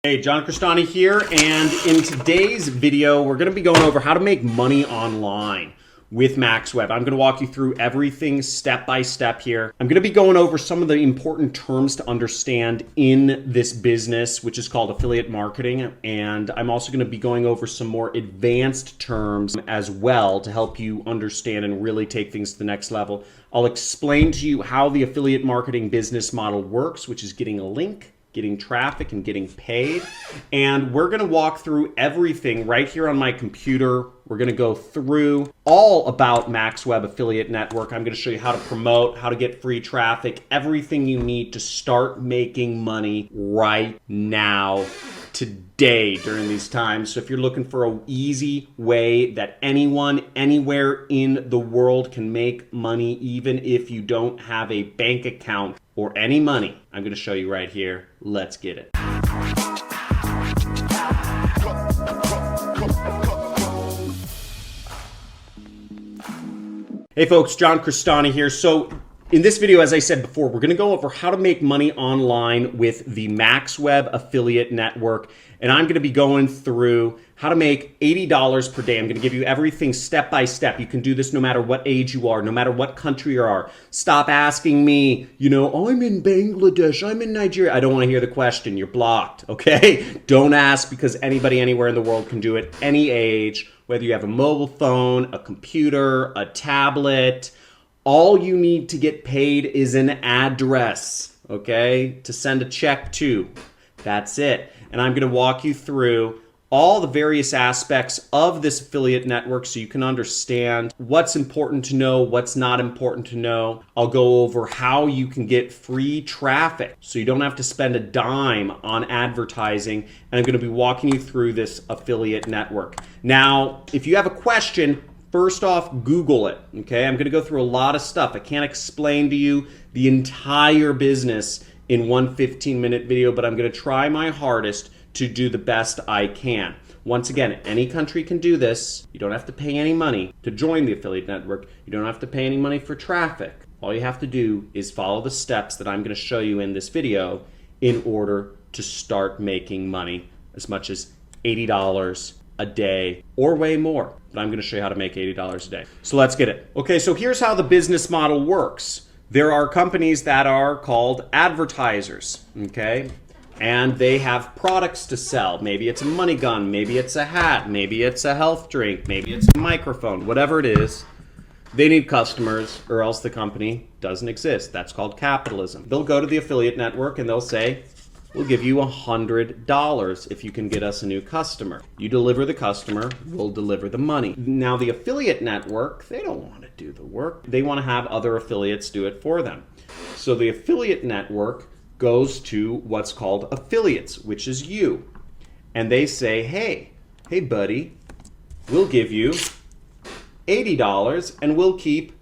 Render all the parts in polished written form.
Hey, John Cristani here, and in today's video, we're going to be going over how to make money online with MaxWeb. I'm going to walk you through everything step by step here. I'm going to be going over some of the important terms to understand in this business, which is called affiliate marketing, and I'm also going to be going over some more advanced terms as well to help you understand and really take things to the next level. I'll explain to you how the affiliate marketing business model works, which is getting a link, getting traffic, and getting paid. And we're gonna walk through everything right here on my computer. We're gonna go through all about MaxWeb Affiliate Network. I'm gonna show you how to promote, how to get free traffic, everything you need to start making money right now, today, during these times. So if you're looking for an easy way that anyone, anywhere in the world can make money, even if you don't have a bank account or any money, I'm going to show you right here. Let's get it. Hey folks, John Cristani here. So in this video, as I said before, we're going to go over how to make money online with the MaxWeb Affiliate Network. And I'm going to be going through how to make $80 per day. I'm going to give you everything step by step. You can do this no matter what age you are, no matter what country you are. Stop asking me, I'm in Bangladesh, I'm in Nigeria. I don't want to hear the question. You're blocked, okay? Don't ask, because anybody anywhere in the world can do it, any age, whether you have a mobile phone, a computer, a tablet. All you need to get paid is an address, okay, to send a check to. That's it. And I'm going to walk you through all the various aspects of this affiliate network so you can understand what's important to know, what's not important to know. I'll go over how you can get free traffic so you don't have to spend a dime on advertising. And I'm going to be walking you through this affiliate network. Now, if you have a question, first off, Google it, okay? I'm gonna go through a lot of stuff. I can't explain to you the entire business in one 15-minute video, but I'm gonna try my hardest to do the best I can. Once again, any country can do this. You don't have to pay any money to join the affiliate network. You don't have to pay any money for traffic. All you have to do is follow the steps that I'm gonna show you in this video in order to start making money, as much as $80 a day or way more. But I'm going to show you how to make $80 a day. So let's get it. Okay, so here's how the business model works. There are companies that are called advertisers, okay? And they have products to sell. Maybe it's a money gun, maybe it's a hat, maybe it's a health drink, maybe it's a microphone, whatever it is. They need customers or else the company doesn't exist. That's called capitalism. They'll go to the affiliate network and they'll say, we'll give you $100 if you can get us a new customer. You deliver the customer, we'll deliver the money. Now the affiliate network, they don't want to do the work. They want to have other affiliates do it for them. So the affiliate network goes to what's called affiliates, which is you. And they say, hey buddy, we'll give you $80 and we'll keep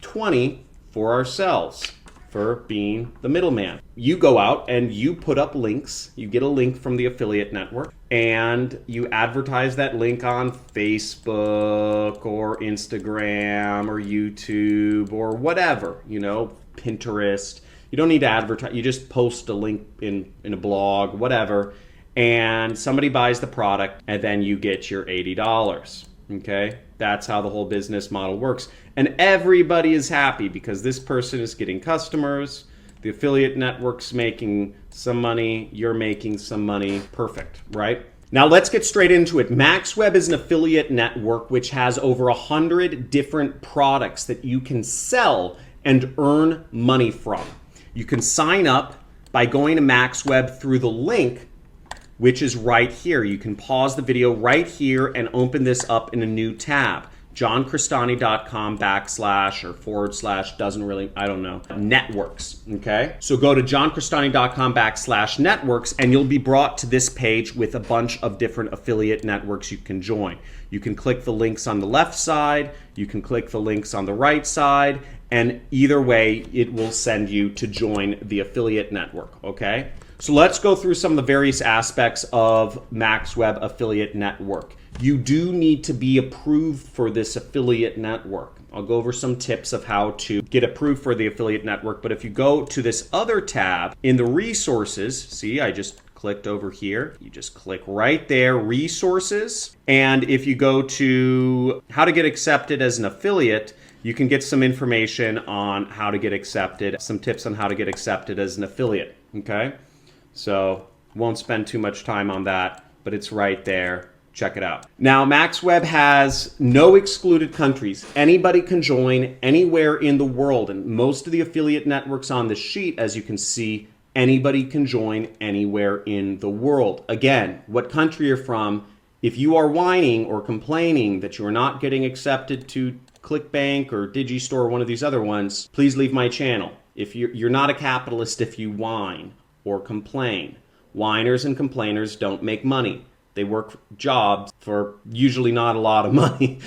$20 for ourselves, for being the middleman. You go out and you put up links. You get a link from the affiliate network and you advertise that link on Facebook or Instagram or YouTube or whatever, Pinterest. You don't need to advertise. You just post a link in a blog, whatever, and somebody buys the product and then you get your $80. Okay, that's how the whole business model works. And everybody is happy because this person is getting customers, the affiliate network's making some money, you're making some money. Perfect, right? Now let's get straight into it. MaxWeb is an affiliate network which has over 100 different products that you can sell and earn money from. You can sign up by going to MaxWeb through the link, which is right here. You can pause the video right here and open this up in a new tab. johncristani.com// doesn't really, I don't know, networks, okay? So go to johncristani.com/ networks and you'll be brought to this page with a bunch of different affiliate networks you can join. You can click the links on the left side, you can click the links on the right side, and either way, it will send you to join the affiliate network, okay? So let's go through some of the various aspects of MaxWeb Affiliate Network. You do need to be approved for this affiliate network. I'll go over some tips of how to get approved for the affiliate network, but if you go to this other tab in the resources, see, I just clicked over here. You just click right there, resources. And if you go to how to get accepted as an affiliate, you can get some information on how to get accepted, some tips on how to get accepted as an affiliate, okay? So won't spend too much time on that, but it's right there. Check it out. Now, MaxWeb has no excluded countries. Anybody can join anywhere in the world. And most of the affiliate networks on the sheet, as you can see, anybody can join anywhere in the world. Again, what country you're from, if you are whining or complaining that you are not getting accepted to ClickBank or Digistore or one of these other ones, please leave my channel. If you're not a capitalist if you whine or complain. Whiners and complainers don't make money. They work jobs for usually not a lot of money.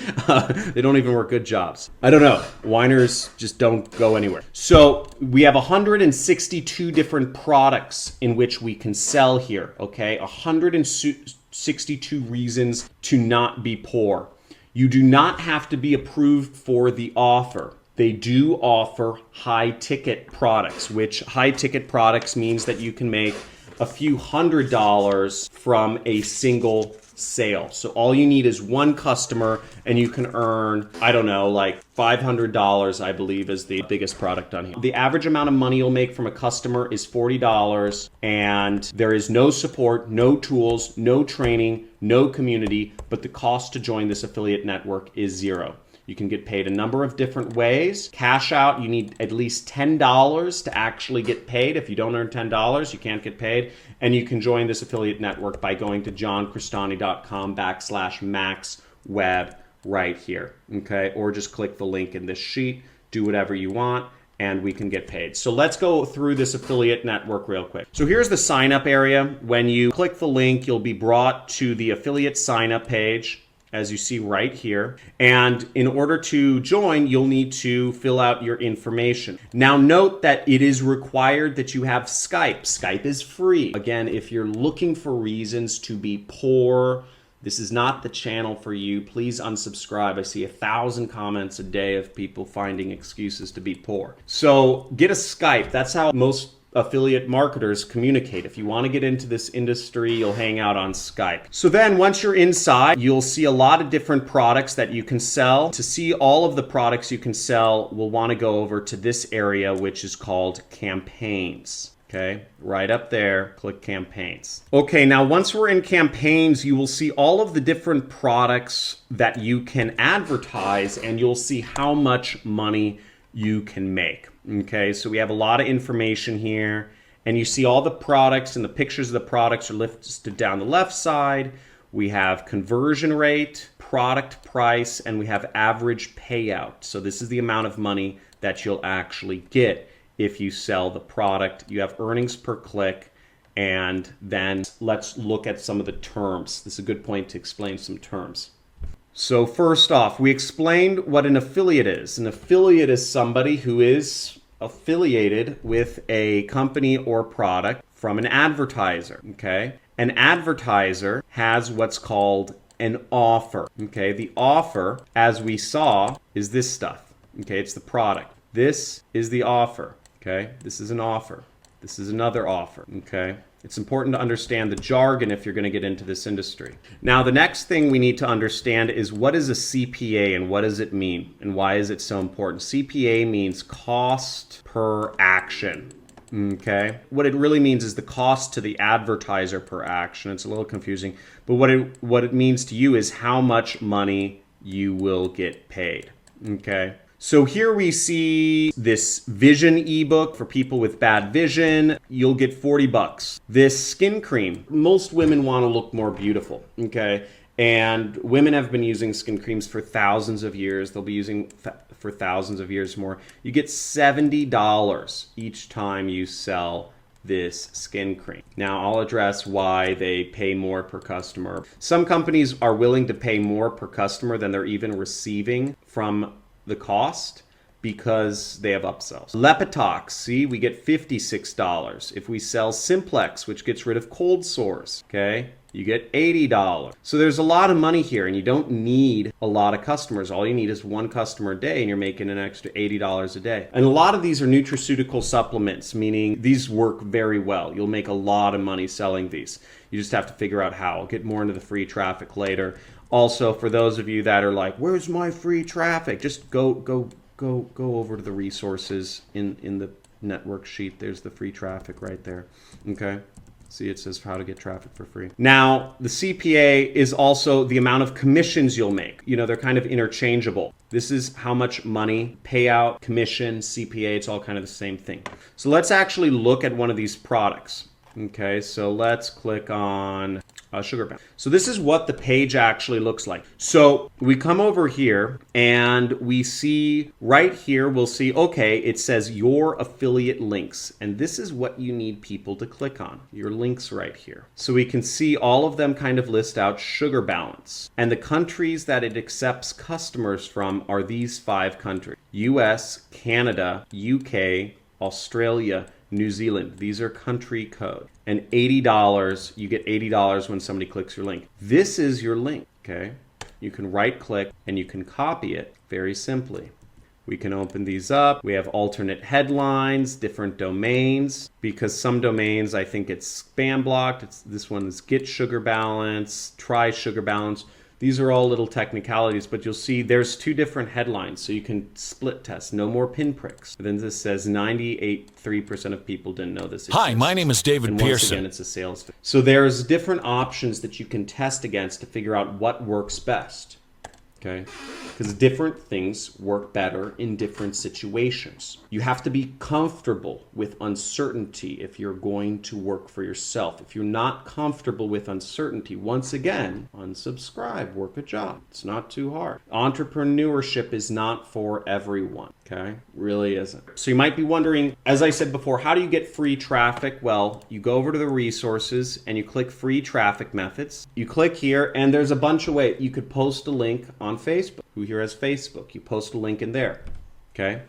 They don't even work good jobs. I don't know. Whiners just don't go anywhere. So we have 162 different products in which we can sell here, okay? 162 reasons to not be poor. You do not have to be approved for the offer. They do offer high-ticket products, which high-ticket products means that you can make a few $100s from a single sale. So all you need is one customer and you can earn, I don't know, like $500, I believe is the biggest product on here. The average amount of money you'll make from a customer is $40 and there is no support, no tools, no training, no community, but the cost to join this affiliate network is $0. You can get paid a number of different ways. Cash out, you need at least $10 to actually get paid. If you don't earn $10, you can't get paid. And you can join this affiliate network by going to johncristani.com/MaxWeb right here, okay? Or just click the link in this sheet, do whatever you want, and we can get paid. So let's go through this affiliate network real quick. So here's the sign up area. When you click the link, you'll be brought to the affiliate sign up page, as you see right here. And in order to join, you'll need to fill out your information. Now note that it is required that you have Skype. Skype is free. Again, if you're looking for reasons to be poor, this is not the channel for you. Please unsubscribe. I see 1,000 comments a day of people finding excuses to be poor. So get a Skype. That's how most affiliate marketers communicate. If you want to get into this industry, you'll hang out on Skype. So then once you're inside, you'll see a lot of different products that you can sell. To see all of the products you can sell, we'll want to go over to this area, which is called campaigns. Okay, right up there, click campaigns. Okay, now once we're in campaigns, you will see all of the different products that you can advertise and you'll see how much money you can make. Okay, so we have a lot of information here and you see all the products and the pictures of the products are listed down the left side. We have conversion rate, product price, and we have average payout. So this is the amount of money that you'll actually get if you sell the product. You have earnings per click, and then let's look at some of the terms. This is a good point to explain some terms. So first off, we explained what an affiliate is. An affiliate is somebody who is affiliated with a company or product from an advertiser, okay? An advertiser has what's called an offer, okay? The offer, as we saw, is this stuff, okay? It's the product. This is the offer, okay? This is an offer. This is another offer, okay? It's important to understand the jargon if you're going to get into this industry. Now, the next thing we need to understand is what is a CPA and what does it mean and why is it so important? CPA means cost per action, okay? What it really means is the cost to the advertiser per action. It's a little confusing, but what it means to you is how much money you will get paid, okay? So here we see this vision ebook for people with bad vision. You'll get 40 bucks. This skin cream, most women want to look more beautiful, okay? And women have been using skin creams for thousands of years. They'll be using for thousands of years more. You get $70 each time you sell this skin cream. Now I'll address why they pay more per customer. Some companies are willing to pay more per customer than they're even receiving from the cost, because they have upsells. Lepitox, see, we get $56. If we sell Simplex, which gets rid of cold sores, okay, you get $80. So there's a lot of money here, and you don't need a lot of customers. All you need is one customer a day, and you're making an extra $80 a day. And a lot of these are nutraceutical supplements, meaning these work very well. You'll make a lot of money selling these. You just have to figure out how. I'll get more into the free traffic later. Also, for those of you that are like, where's my free traffic? Just go over to the resources in the network sheet. There's the free traffic right there. Okay. See, it says how to get traffic for free. Now, the CPA is also the amount of commissions you'll make. You know, they're kind of interchangeable. This is how much money, payout, commission, CPA, it's all kind of the same thing. So let's actually look at one of these products. Okay, so let's click on Sugar Bound. So this is what the page actually looks like. So we come over here and we see right here, we'll see, okay, it says your affiliate links. And this is what you need people to click on, your links right here. So we can see all of them kind of list out sugar balance. And the countries that it accepts customers from are these 5 countries: US, Canada, UK, Australia, New Zealand. These are country code. And $80, you get $80 when somebody clicks your link. This is your link, okay? You can right click and you can copy it very simply. We can open these up. We have alternate headlines, different domains, because some domains, I think it's spam blocked. This one is Get Sugar Balance, Try Sugar Balance. These are all little technicalities, but you'll see there's 2 different headlines, so you can split test. No more pinpricks. Then this says 98.3% of people didn't know this exists. Hi, my name is David Pearson. Once again, it's a sales fit. So there's different options that you can test against to figure out what works best. Okay? Because different things work better in different situations. You have to be comfortable with uncertainty if you're going to work for yourself. If you're not comfortable with uncertainty, once again, unsubscribe, work a job. It's not too hard. Entrepreneurship is not for everyone. Okay? Really isn't. So you might be wondering, as I said before, how do you get free traffic? Well, you go over to the resources and you click free traffic methods. You click here and there's a bunch of ways. You could post a link on Facebook. Who here has Facebook? You post a link in there. Okay?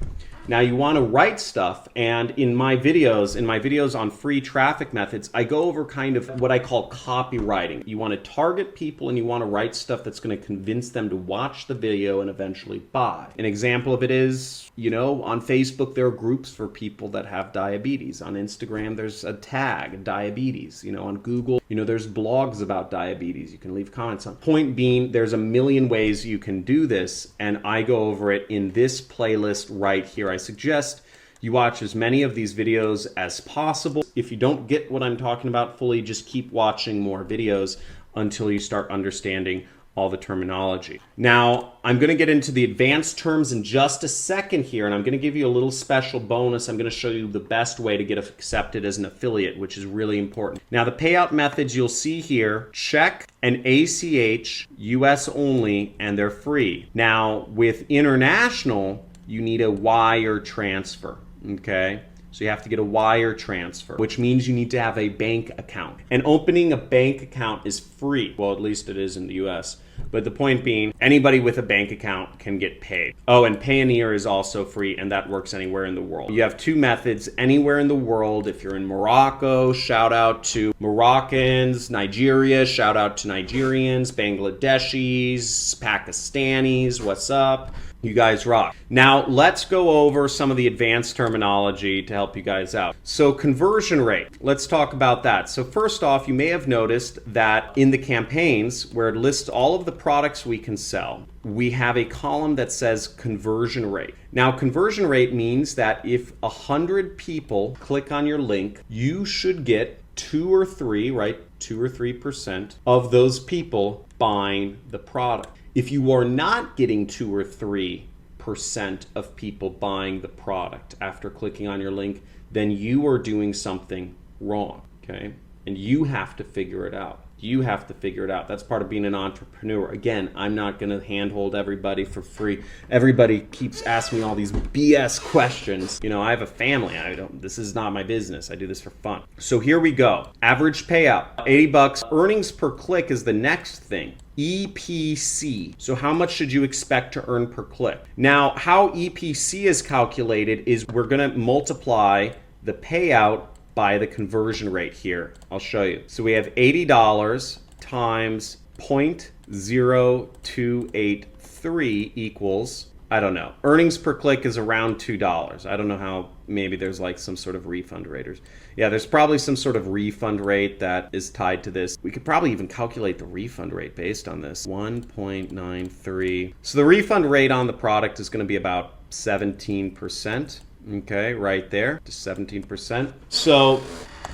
Now you want to write stuff, and in my videos on free traffic methods, I go over kind of what I call copywriting. You want to target people and you want to write stuff that's going to convince them to watch the video and eventually buy. An example of it is, you know, on Facebook there are groups for people that have diabetes. On Instagram there's a tag, diabetes. You know, on Google, you know, there's blogs about diabetes. You can leave comments on. Point being, there's a million ways you can do this, and I go over it in this playlist right here. I suggest you watch as many of these videos as possible. If you don't get what I'm talking about fully, just keep watching more videos until you start understanding all the terminology. Now, I'm going to get into the advanced terms in just a second here, and I'm going to give you a little special bonus. I'm going to show you the best way to get accepted as an affiliate, which is really important. Now, the payout methods you'll see here, check and ACH, US only, and they're free. Now, with international, you need a wire transfer, okay? So you have to get a wire transfer, which means you need to have a bank account. And opening a bank account is free. Well, at least it is in the US. But the point being, anybody with a bank account can get paid. Oh, and Payoneer is also free, and that works anywhere in the world. You have 2 methods anywhere in the world. If you're in Morocco, shout out to Moroccans. Nigeria, shout out to Nigerians. Bangladeshis, Pakistanis, what's up? You guys rock. Now, let's go over some of the advanced terminology to help you guys out. So conversion rate, let's talk about that. So first off, you may have noticed that in the campaigns where it lists all of the products we can sell, we have a column that says conversion rate. Now, conversion rate means that if 100 people click on your link, you should get 2 or 3, right? 2 or 3% of those people buying the product. If you are not getting 2 or 3% of people buying the product after clicking on your link, then you are doing something wrong, okay? And you have to figure it out. You have to figure it out. That's part of being an entrepreneur. Again, I'm not going to handhold everybody for free. Everybody keeps asking me all these BS questions. You know, I have a family. This is not my business. I do this for fun. So here we go. Average payout, $80. Earnings per click is the next thing. EPC. So how much should you expect to earn per click? Now, how EPC is calculated is we're going to multiply the payout by the conversion rate here. I'll show you. So we have $80 times 0.0283 equals, I don't know. Earnings per click is around $2. I don't know how, maybe there's like some sort of refund rate. Yeah, there's probably some sort of refund rate that is tied to this. We could probably even calculate the refund rate based on this. 1.93. So the refund rate on the product is going to be about 17%. Okay, right there, just 17%. So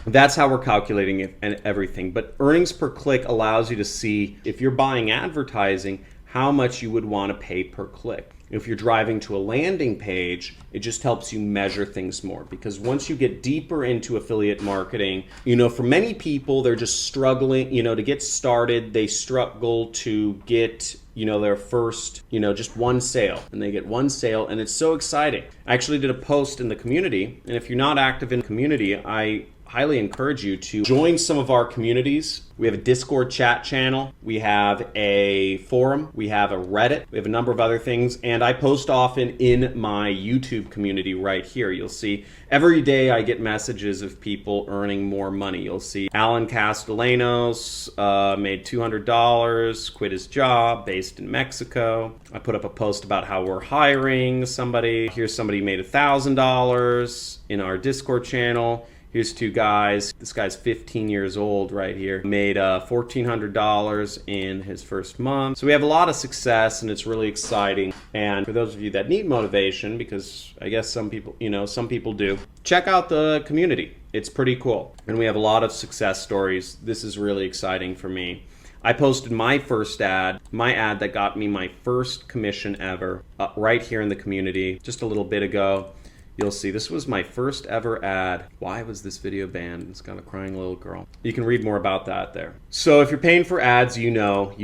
that's how we're calculating it and everything. But earnings per click allows you to see, if you're buying advertising, how much you would want to pay per click. If you're driving to a landing page, it just helps you measure things more, because once you get deeper into affiliate marketing, for many people, they're just struggling, to get started. They struggle to get, their first, just one sale, and they get one sale, and it's so exciting. I actually did a post in the community, and if you're not active in the community, I highly encourage you to join some of our communities. We have a Discord chat channel, we have a forum, we have a Reddit, we have a number of other things, and I post often in my YouTube community right here. You'll see every day I get messages of people earning more money. You'll see Alan Castellanos made $200, quit his job, based in Mexico. I put up a post about how we're hiring somebody. Here's somebody who made $1,000 in our Discord channel. Here's two guys. This guy's 15 years old right here. Made $1,400 in his first month. So we have a lot of success, and it's really exciting. And for those of you that need motivation, because I guess some people do, check out the community. It's pretty cool. And we have a lot of success stories. This is really exciting for me. I posted my first ad, my ad that got me my first commission ever, right here in the community just a little bit ago. You'll see this was my first ever ad. Why was this video banned? It's got a crying little girl. You can read more about that there. So if you're paying for ads, you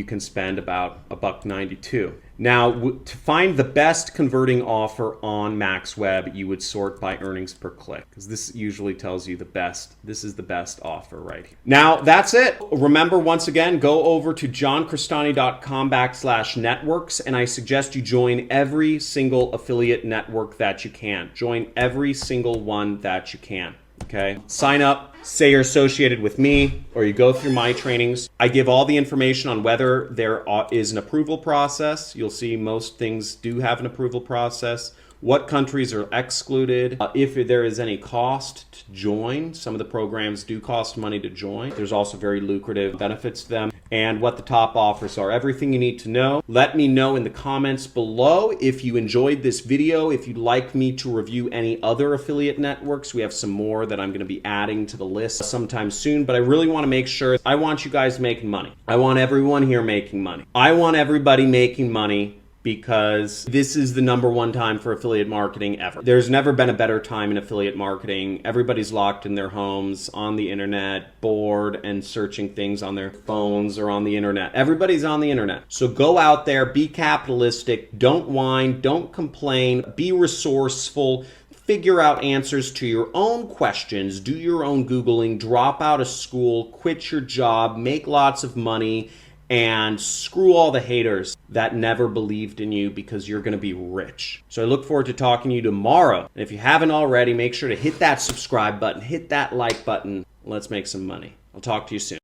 can spend about $1.92. Now, to find the best converting offer on MaxWeb, you would sort by earnings per click, because this usually tells you the best. This is the best offer right here. Now, that's it. Remember, once again, go over to johncristani.com/networks, and I suggest you join every single affiliate network that you can. Join every single one that you can. Okay, sign up, say you're associated with me, or you go through my trainings. I give all the information on whether there is an approval process. You'll see most things do have an approval process. What countries are excluded, if there is any cost to join. Some of the programs do cost money to join. There's also very lucrative benefits to them, and what the top offers are. Everything you need to know. Let me know in the comments below if you enjoyed this video, if you'd like me to review any other affiliate networks. We have some more that I'm going to be adding to the list sometime soon, but I really want to make sure, I want you guys making money. I want everyone here making money. I want everybody making money, because this is the #1 time for affiliate marketing ever. There's never been a better time in affiliate marketing. Everybody's locked in their homes, on the internet, bored, and searching things on their phones or on the internet. Everybody's on the internet. So go out there, be capitalistic, don't whine, don't complain, be resourceful, figure out answers to your own questions, do your own Googling, drop out of school, quit your job, make lots of money, and screw all the haters that never believed in you, because you're going to be rich. So I look forward to talking to you tomorrow. And if you haven't already, make sure to hit that subscribe button, hit that like button. Let's make some money. I'll talk to you soon.